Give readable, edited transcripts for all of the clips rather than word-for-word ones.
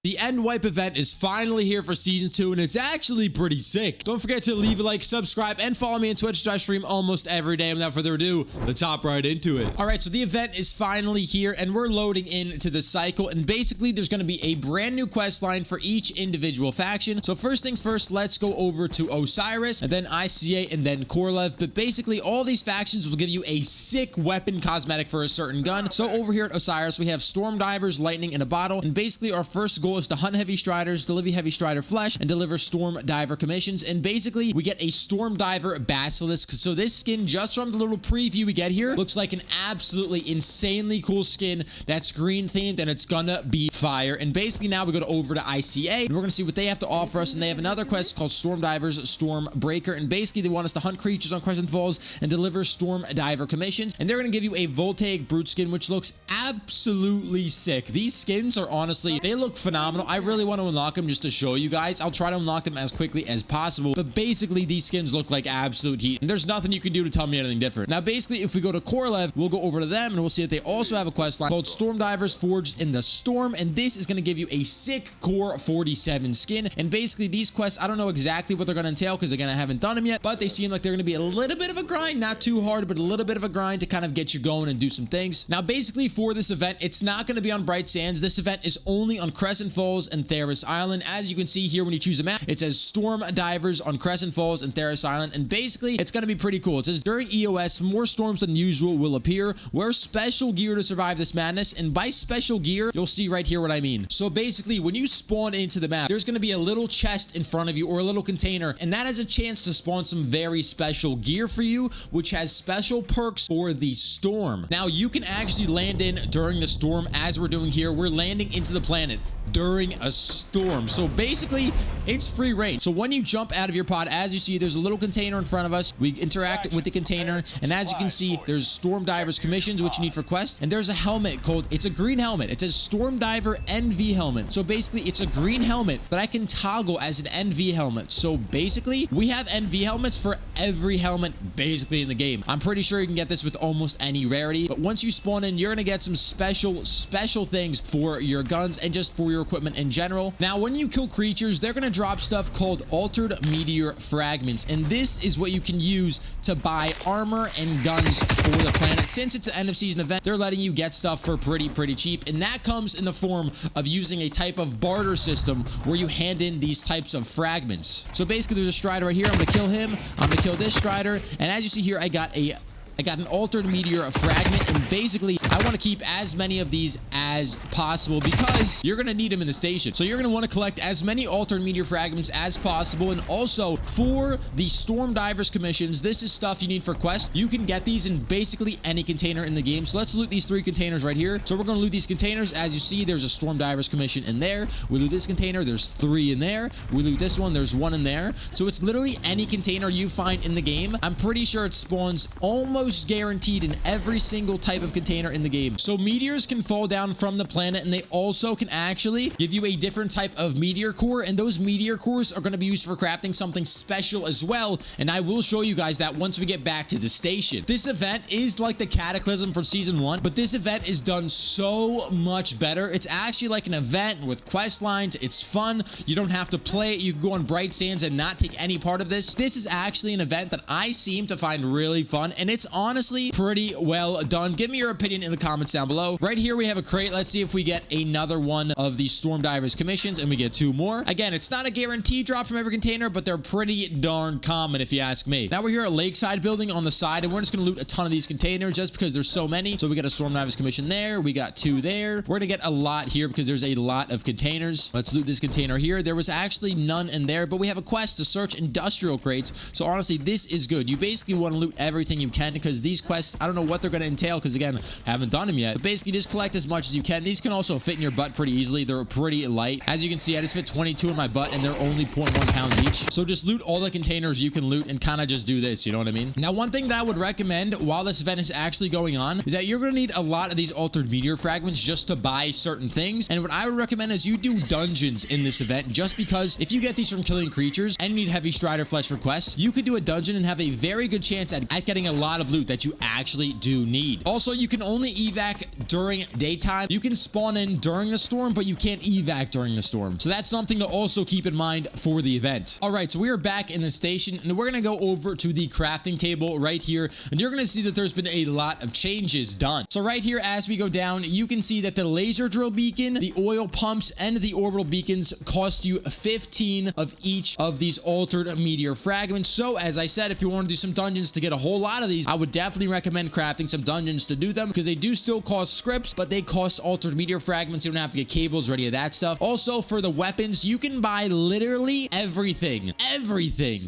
The End Wipe event is finally here for Season 2, and it's actually pretty sick. Don't forget to leave a like, subscribe, and follow me on Twitch. I stream almost every day. Without further ado, let's hop right into it. All right, so the event is finally here, and we're loading into the cycle, and basically there's going to be a brand new quest line for each individual faction. So first things first, let's go over to Osiris, and then ICA, and then Korolev. But basically, all these factions will give you a sick weapon cosmetic for a certain gun. So over here at Osiris, we have Storm Divers, Lightning in a Bottle, and basically our first goal is to hunt Heavy Striders, deliver Heavy Strider flesh, and deliver Storm Diver commissions. And basically, we get a Storm Diver Basilisk. So this skin, just from the little preview we get here, looks like an absolutely insanely cool skin that's green themed, and it's gonna be fire. And basically now we go over to ICA, and we're gonna see what they have to offer us. And they have another quest called Storm Divers Storm Breaker, and basically they want us to hunt creatures on Crescent Falls and deliver Storm Diver commissions. And they're gonna give you a Voltaic Brute skin, which looks absolutely sick. These skins are honestly, they look phenomenal. I really want to unlock them just to show you guys. I'll try to unlock them as quickly as possible, but basically these skins look like absolute heat, and there's nothing you can do to tell me anything different. Now basically, if we go to Korolev, we'll go over to them and we'll see that they also have a quest line called Storm Divers Forged in the Storm, and this is going to give you a sick Core 47 skin. And basically these quests, I don't know exactly what they're going to entail because again I haven't done them yet, but they seem like they're going to be a little bit of a grind, not too hard, but a little bit of a grind to kind of get you going and do some things. Now basically for this event, it's not going to be on Bright Sands. This event is only on Crescent Falls and Theros Island. As you can see here, when you choose a map, it says Storm Divers on Crescent Falls and Theros Island, and basically it's going to be pretty cool. It says during EOS, more storms than usual will appear. Wear special gear to survive this madness, and by special gear, you'll see right here what I mean. So basically, when you spawn into the map, there's going to be a little chest in front of you or a little container, and that has a chance to spawn some very special gear for you, which has special perks for the storm. Now you can actually land in during the storm, as we're doing here. We're landing into the planet during a storm. So basically it's free reign. So when you jump out of your pod, as you see, there's a little container in front of us. We interact with the container, and as you can see, there's Storm Divers commissions, which you need for quests, and there's a helmet called, it's a green helmet. It says Storm Diver NV helmet. So basically it's a green helmet that I can toggle as an NV helmet. So basically we have NV helmets for every helmet basically in the game. I'm pretty sure you can get this with almost any rarity, but once you spawn in, you're gonna get some special things for your guns and just for your equipment in general. Now when you kill creatures, they're gonna drop stuff called Altered Meteor Fragments, and this is what you can use to buy armor and guns for the planet. Since it's an end of season event, they're letting you get stuff for pretty cheap, and that comes in the form of using a type of barter system where you hand in these types of fragments. So basically there's a Strider right here. I'm gonna kill him, I'm gonna kill this Strider, and as you see here, I got an Altered Meteor Fragment, and basically I want to keep as many of these as possible because you're going to need them in the station. So you're going to want to collect as many Altered Meteor Fragments as possible. And also for the Storm Divers commissions, this is stuff you need for quests. You can get these in basically any container in the game. So let's loot these 3 containers right here. So we're going to loot these containers. As you see, there's a Storm Divers commission in there. We loot this container, there's 3 in there. We loot this one, there's 1 in there. So it's literally any container you find in the game. I'm pretty sure it spawns almost guaranteed in every single type of container in the game. So meteors can fall down from the planet, and they also can actually give you a different type of meteor core, and those meteor cores are going to be used for crafting something special as well, and I will show you guys that once we get back to the station. This event is like the Cataclysm from season 1, but this event is done so much better. It's actually like an event with quest lines. It's fun. You don't have to play it. You can go on Bright Sands and not take any part of this. This is actually an event that I seem to find really fun, and it's honestly pretty well done. Give me your opinion in the comments down below. Right here we have a crate. Let's see if we get another one of these Storm Divers commissions, and we get 2 more. Again, it's not a guaranteed drop from every container, but they're pretty darn common if you ask me. Now we're here at Lakeside building on the side, and we're just gonna loot a ton of these containers just because there's so many. So we got a Storm Divers commission there. We got 2 there. We're gonna get a lot here because there's a lot of containers. Let's loot this container here. There was actually none in there, but we have a quest to search industrial crates. So honestly, this is good. You basically want to loot everything you can because these quests, I don't know what they're going to entail because again, I haven't done them yet, but basically just collect as much as you can. These can also fit in your butt pretty easily. They're pretty light. As you can see, I just fit 22 in my butt, and they're only 0.1 pounds each. So just loot all the containers you can loot and kind of just do this, you know what I mean? Now one thing that I would recommend while this event is actually going on is that you're going to need a lot of these Altered Meteor Fragments just to buy certain things, and what I would recommend is you do dungeons in this event, just because if you get these from killing creatures and you need Heavy Strider flesh for quests, you could do a dungeon and have a very good chance at getting a lot of loot that you actually do need. Also, you can only evac during daytime. You can spawn in during the storm, but you can't evac during the storm. So that's something to also keep in mind for the event. All right, so we are back in the station, and we're going to go over to the crafting table right here, and you're going to see that there's been a lot of changes done. So right here, as we go down, you can see that the laser drill beacon, the oil pumps, and the orbital beacons cost you 15 of each of these altered meteor fragments. So as I said, if you want to do some dungeons to get a whole lot of these, I would definitely recommend crafting some dungeons to do them, because they do still cost scripts, but they cost altered meteor fragments. You don't have to get cables or any of that stuff. Also, for the weapons, you can buy literally everything.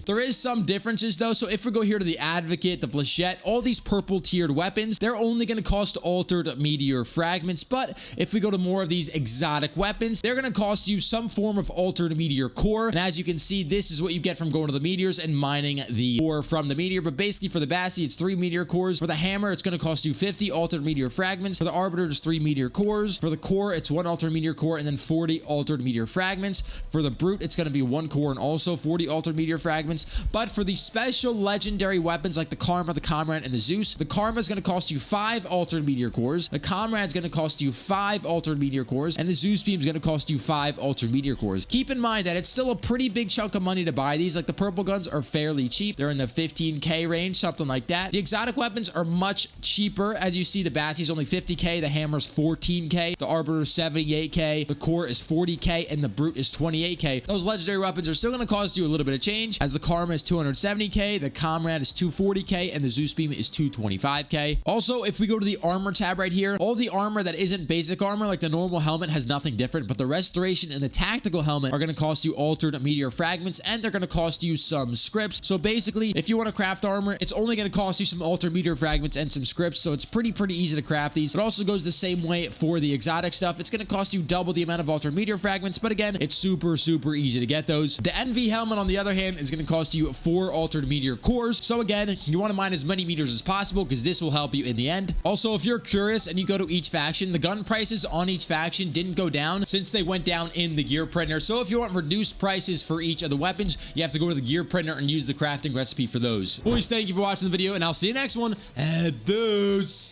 There is some differences though. So if we go here to the Advocate, the Flechette, all these purple tiered weapons, they're only going to cost altered meteor fragments. But if we go to more of these exotic weapons, they're going to cost you some form of altered meteor core. And as you can see, this is what you get from going to the meteors and mining the ore from the meteor. But basically for the Bassi, it's 3 meteor cores. For the hammer, it's going to cost you 50 altered meteor fragments. For the Arbiter, it's 3 meteor cores. For the core, it's 1 altered meteor core and then 40 altered meteor fragments. For the brute, it's going to be 1 core and also 40 altered meteor fragments. But for the special legendary weapons like the Karma, the Comrade, and the Zeus, the Karma is going to cost you 5 altered meteor cores. The Comrade is going to cost you 5 altered meteor cores, and the Zeus beam is going to cost you 5 altered meteor cores. Keep in mind that it's still a pretty big chunk of money to buy these. Like the purple guns are fairly cheap. They're in the 15k range, something like that. The exotic weapons are much cheaper. As you see, the Bassi is only 50k, the hammer's 14k, the Arbiter is 78k, the core is 40k, and the brute is 28k. Those legendary weapons are still going to cost you a little bit of change, as the Karma is 270k, the Comrade is 240k, and the Zeus beam is 225k. Also, if we go to the armor tab right here, all the armor that isn't basic armor, like the normal helmet, has nothing different, but the restoration and the tactical helmet are going to cost you altered meteor fragments, and they're going to cost you some scripts. So basically, if you want to craft armor, it's only going to cost you some altered meteor fragments and some scripts. So it's pretty easy to craft these. It also goes the same way for the exotic stuff. It's going to cost you double the amount of altered meteor fragments, but again, it's super easy to get those. The NV helmet, on the other hand, is going to cost you 4 altered meteor cores. So again, you want to mine as many meteors as possible, because this will help you in the end. Also, if you're curious and you go to each faction, the gun prices on each faction didn't go down since they went down in the gear printer. So if you want reduced prices for each of the weapons, you have to go to the gear printer and use the crafting recipe for those. Boys, thank you for watching the video, and I'll see you next one. Adios.